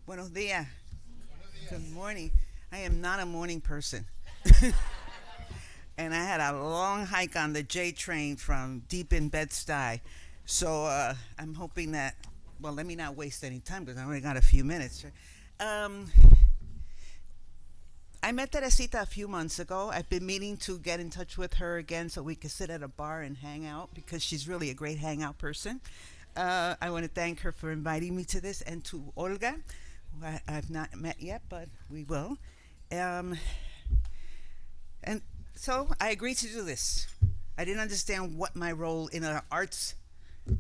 Buenos días. Good morning. I am not a morning person. And I had a long hike on the J train from deep in Bed-Stuy. So I'm hoping that, well, let me not waste any time because I only got a few minutes. Um, I met Teresita a few months ago. I've been meaning to get in touch with her again so we could sit at a bar and hang out because she's really a great hangout person. I want to thank her for inviting me to this and to Olga, who I've not met yet, but we will. Um, and so I agreed to do this. I didn't understand what my role in an arts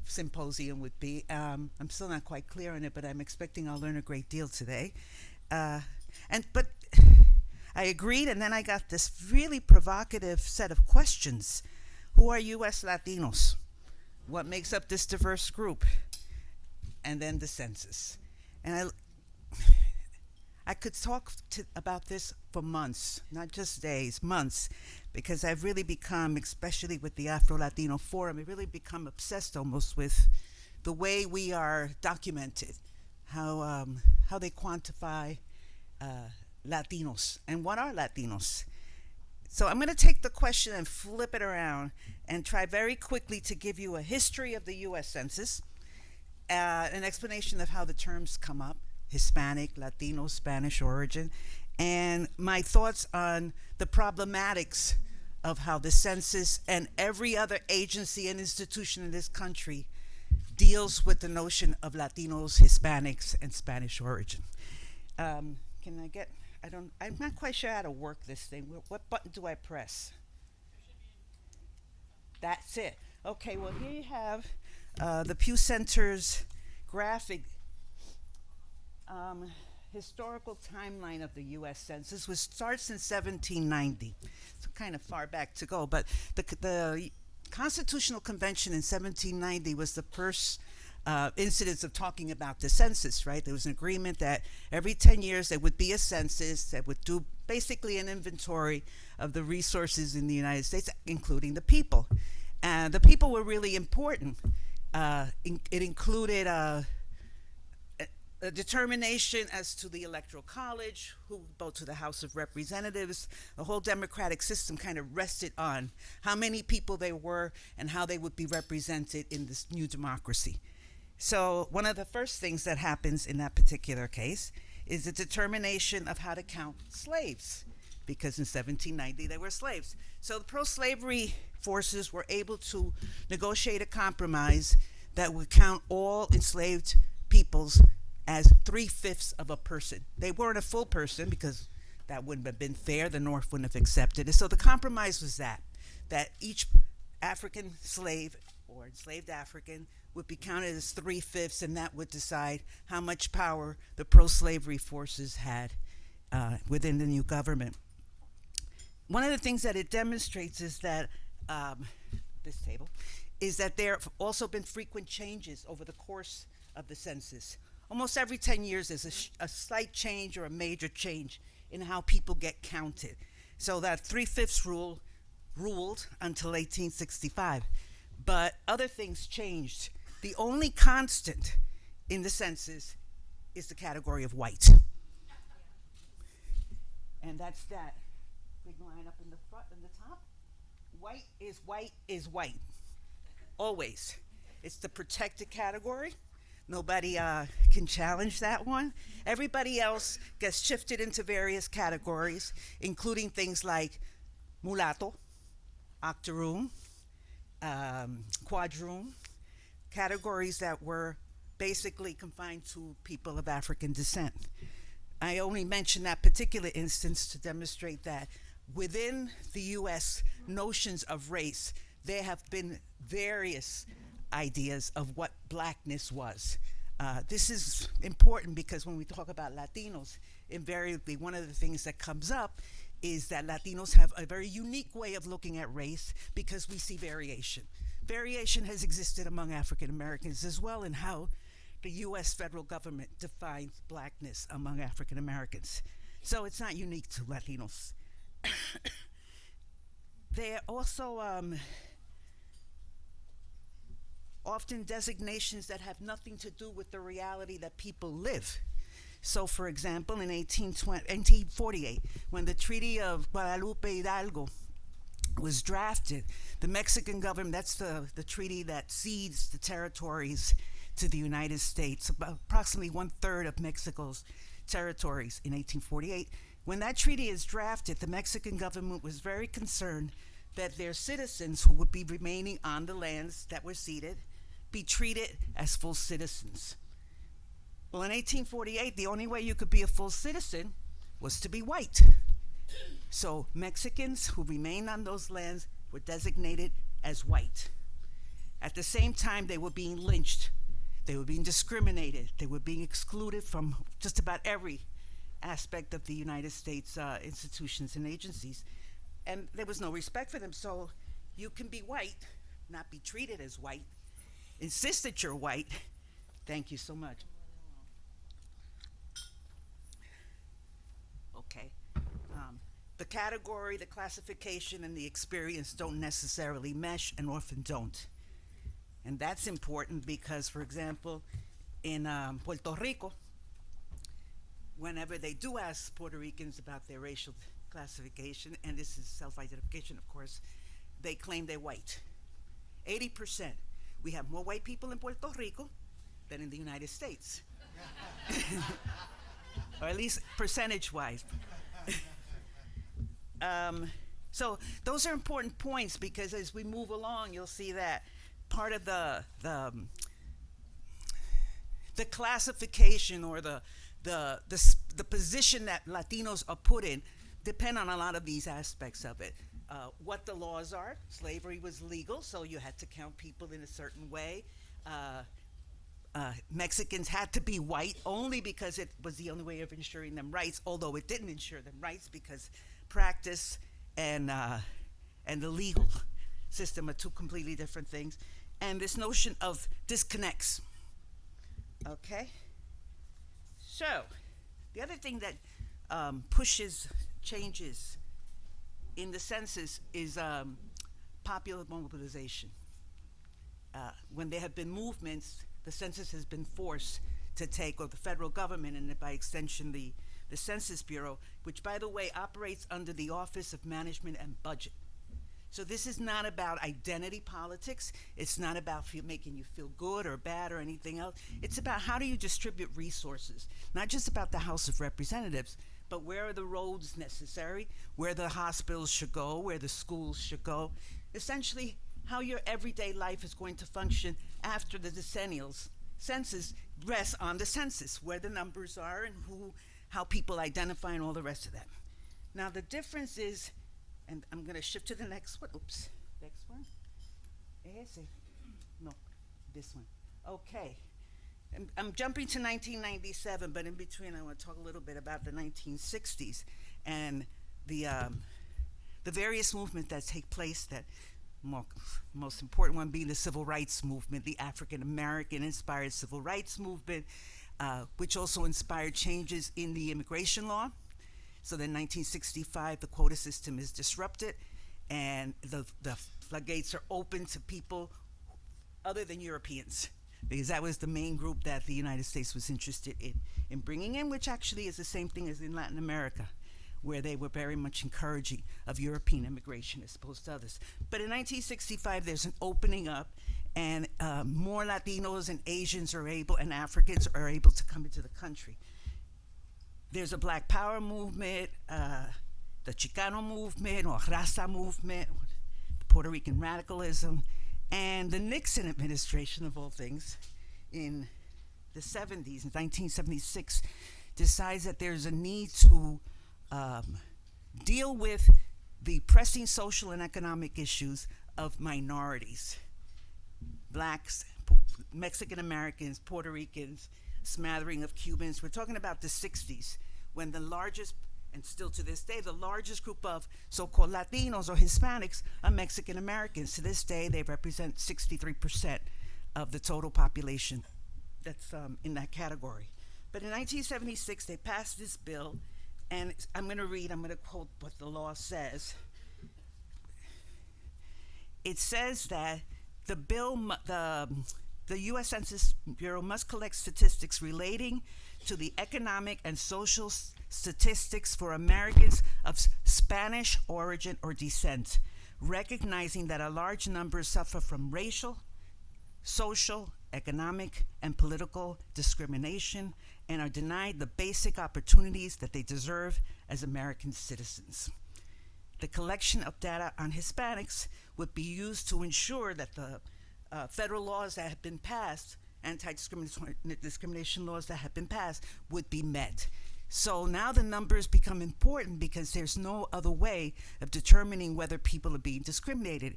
symposium would be. I'm still not quite clear on it, but I'm expecting I'll learn a great deal today. Uh, but I agreed, and then I got this really provocative set of questions. Who are U.S. Latinos? What makes up this diverse group? And then the census. And I could talk about this for months, not just days, months, because I've really become, especially with the Afro-Latino Forum, I've really become obsessed almost with the way we are documented, how they quantify uh, Latinos, and what are Latinos. So I'm going to take the question and flip it around and try very quickly to give you a history of the U.S. Census, an explanation of how the terms come up, Hispanic, Latino, Spanish origin, and my thoughts on the problematics of how the census and every other agency and institution in this country deals with the notion of Latinos, Hispanics, and Spanish origin. Can I get, I'm not quite sure how to work this thing. What button do I press? That's it. Okay, well, here you have the Pew Center's graphic um, historical timeline of the U.S. Census, which starts in 1790. It's kind of far back to go, but the Constitutional Convention in 1790 was the first incidents of talking about the census, right? There was an agreement that every 10 years there would be a census that would do basically an inventory of the resources in the United States, including the people. And the people were really important. It included a determination as to the electoral college, who would go to the House of Representatives. The whole democratic system kind of rested on how many people there were and how they would be represented in this new democracy. So one of the first things that happens in that particular case is the determination of how to count slaves, because in 1790 they were slaves. So the pro-slavery forces were able to negotiate a compromise that would count all enslaved peoples as 3/5 of a person. They weren't a full person because that wouldn't have been fair. The North wouldn't have accepted it. So the compromise was that each African slave or enslaved African would be counted as 3/5, and that would decide how much power the pro-slavery forces had within the new government. One of the things that it demonstrates is that this table is that there have also been frequent changes over the course of the census. Almost every 10 years, there's a slight change or a major change in how people get counted. So that 3/5 rule ruled until 1865. But other things changed. The only constant in the census is the category of white. And that's that big line up in the front and the top. White is white is white. Always. It's the protected category. Nobody can challenge that one. Everybody else gets shifted into various categories, including things like mulatto, octoroon, quadroon, categories that were basically confined to people of African descent. I only mention that particular instance to demonstrate that within the U.S. notions of race, there have been various ideas of what blackness was. This is important because when we talk about Latinos, invariably one of the things that comes up is that Latinos have a very unique way of looking at race because we see variation. Variation has existed among African Americans as well in how the U.S. federal government defines blackness among African Americans. So it's not unique to Latinos. They are also often designations that have nothing to do with the reality that people live. So, for example, in 1848, when the Treaty of Guadalupe Hidalgo was drafted, the Mexican government, that's the treaty that cedes the territories to the United States, about approximately one third of Mexico's territories in 1848. When that treaty is drafted, the Mexican government was very concerned that their citizens who would be remaining on the lands that were ceded be treated as full citizens. Well, in 1848, the only way you could be a full citizen was to be white. So Mexicans who remained on those lands were designated as white. At the same time, they were being lynched. They were being discriminated. They were being excluded from just about every aspect of the United States institutions and agencies. And there was no respect for them. So you can be white, not be treated as white, insist that you're white. Thank you so much. Okay. The category, the classification, and the experience don't necessarily mesh and often don't. And that's important because, for example, in Puerto Rico, whenever they do ask Puerto Ricans about their racial classification, and this is self-identification, of course, they claim they're white. 80%. We have more white people in Puerto Rico than in the United States. Or at least percentage-wise. So those are important points because as we move along, you'll see that part of the classification or the position that Latinos are put in depend on a lot of these aspects of it. What the laws are. Slavery was legal, so you had to count people in a certain way. Mexicans had to be white only because it was the only way of ensuring them rights, although it didn't ensure them rights because practice and the legal system are two completely different things. And this notion of disconnects. Okay? So, the other thing that pushes changes in the census is popular mobilization. When there have been movements, the census has been forced to take, or the federal government, and by extension the Census Bureau, which, by the way, operates under the Office of Management and Budget. So this is not about identity politics. It's not about making you feel good or bad or anything else. It's about how do you distribute resources, not just about the House of Representatives, but where are the roads necessary, where the hospitals should go, where the schools should go. Essentially, how your everyday life is going to function after the decennials. Census rests on the census, where the numbers are and how people identify and all the rest of that. Now the difference is, and I'm going to shift to the next one. Oops, next one. Ese. No, this one. Okay. I'm jumping to 1997, but in between I want to talk a little bit about the 1960s and the various movements that take place. That most important one being the civil rights movement, the African American inspired civil rights movement, which also inspired changes in the immigration law. So then 1965, the quota system is disrupted, and the floodgates are open to people other than Europeans, because that was the main group that the United States was interested in bringing in, which actually is the same thing as in Latin America, where they were very much encouraging of European immigration as opposed to others. But in 1965, there's an opening up, and more Latinos and Asians are able, and Africans are able to come into the country. There's a Black Power movement, the Chicano movement, or Raza movement, Puerto Rican radicalism, and the Nixon administration, of all things, in the 70s, in 1976, decides that there's a need to deal with the pressing social and economic issues of minorities, blacks, Mexican Americans, Puerto Ricans, smattering of Cubans. We're talking about the 60s, when the largest, and still to this day, the largest group of so-called Latinos or Hispanics are Mexican Americans. To this day, they represent 63% of the total population that's in that category. But in 1976, they passed this bill, and I'm going to quote what the law says. It says that the bill, The U.S. Census Bureau must collect statistics relating to the economic and social statistics for Americans of Spanish origin or descent, recognizing that a large number suffer from racial, social, economic, and political discrimination and are denied the basic opportunities that they deserve as American citizens. The collection of data on Hispanics would be used to ensure that the federal laws that have been passed, anti-discrimination laws that have been passed, would be met. So now the numbers become important because there's no other way of determining whether people are being discriminated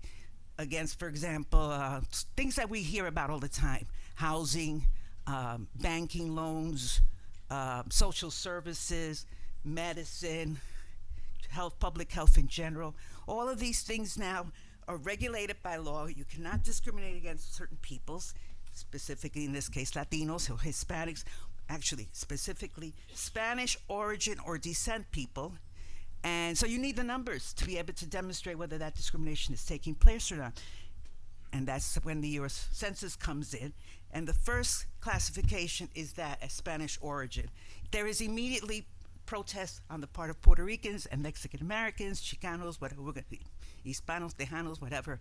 against, for example, things that we hear about all the time: housing, banking loans, social services, medicine, health, public health in general. All of these things now are regulated by law. You cannot discriminate against certain peoples, specifically in this case Latinos or Hispanics, actually specifically Spanish origin or descent people. And so you need the numbers to be able to demonstrate whether that discrimination is taking place or not. And that's when the U.S. Census comes in. And the first classification is that as Spanish origin. There is immediately protest on the part of Puerto Ricans and Mexican Americans, Chicanos, whatever, we're going to be Hispanos, Tejanos, whatever,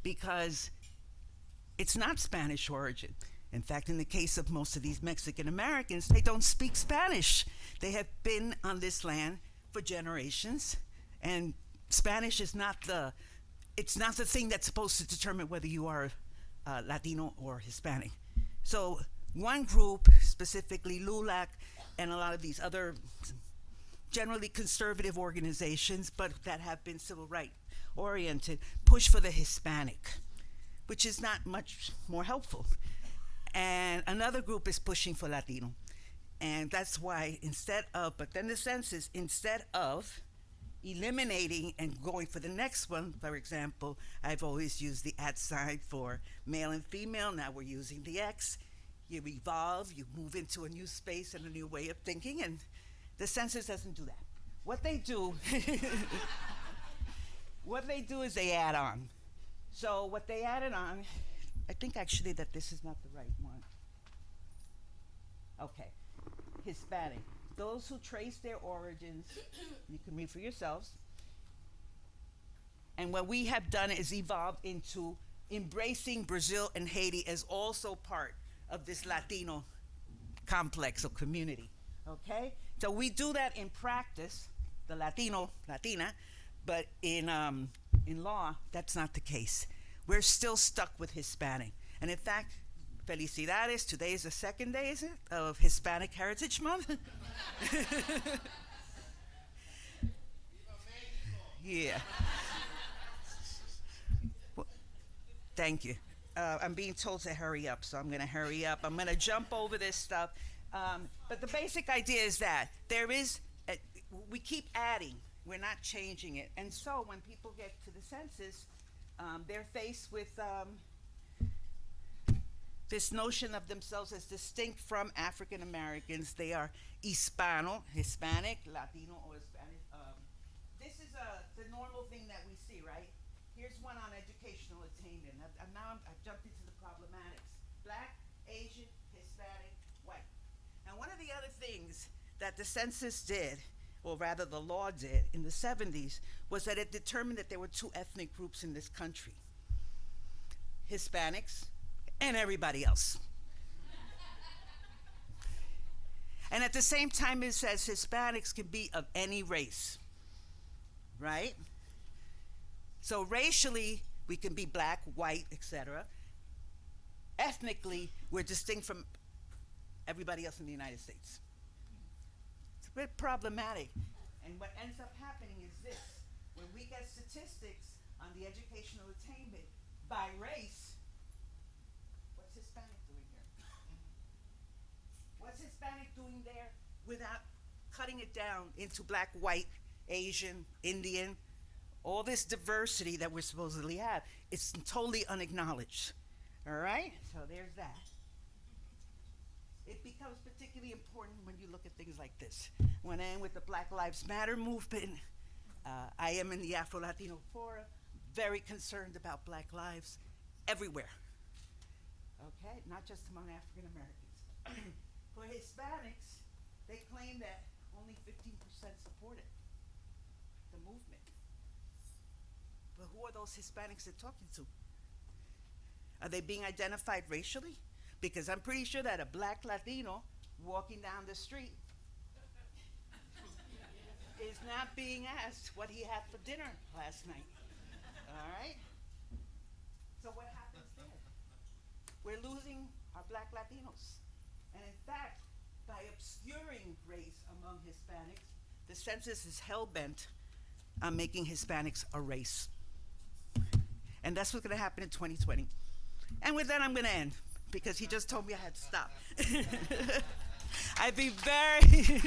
because it's not Spanish origin. In fact, in the case of most of these Mexican Americans, they don't speak Spanish. They have been on this land for generations, and Spanish is not the thing that's supposed to determine whether you are Latino or Hispanic. So one group, specifically LULAC and a lot of these other generally conservative organizations, but that have been civil rights oriented, push for the Hispanic, which is not much more helpful. And another group is pushing for Latino. And that's why but then the census, instead of eliminating and going for the next one, for example, I've always used the @ sign for male and female. Now we're using the X. You evolve, you move into a new space and a new way of thinking, and the census doesn't do that. What they do, is they add on. So what they added on, I think actually that this is not the right one. Okay, Hispanic. Those who trace their origins, you can read for yourselves. And what we have done is evolve into embracing Brazil and Haiti as also part of this Latino complex or community, okay? So we do that in practice, the Latino, Latina, but in law, that's not the case. We're still stuck with Hispanic. And in fact, felicidades, today is the second day, is it, of Hispanic Heritage Month? Yeah. Well, thank you. I'm being told to hurry up, so I'm going to hurry up. I'm going to jump over this stuff. But the basic idea is that we keep adding. We're not changing it. And so when people get to the census, they're faced with this notion of themselves as distinct from African Americans. They are Hispanic, Latino, or Hispanic. This is the normal thing that we see, right? Here's one on educational attainment. I've jumped into the problematics. Black, Asian, Hispanic, white. And one of the other things that the census did, or rather the law did, in the 70s, was that it determined that there were two ethnic groups in this country: Hispanics and everybody else. And at the same time, it says Hispanics can be of any race, right? So racially, we can be black, white, etc. Ethnically, we're distinct from everybody else in the United States. It's a bit problematic. And what ends up happening is this: when we get statistics on the educational attainment by race, what's Hispanic doing here? What's Hispanic doing there without cutting it down into black, white, Asian, Indian? All this diversity that we supposedly have, it's totally unacknowledged. All right? So there's that. It becomes particularly important when you look at things like this. When I am with the Black Lives Matter movement, I am in the Afro-Latino Forum, very concerned about black lives everywhere. Okay, not just among African Americans. For Hispanics, they claim that only 15% supported the movement. But who are those Hispanics they're talking to? Are they being identified racially? Because I'm pretty sure that a black Latino walking down the street is not being asked what he had for dinner last night. All right? So what happens there? We're losing our black Latinos. And in fact, by obscuring race among Hispanics, the census is hell-bent on making Hispanics a race. And that's what's going to happen in 2020. And with that, I'm going to end, because he just told me I had to stop. I'd be very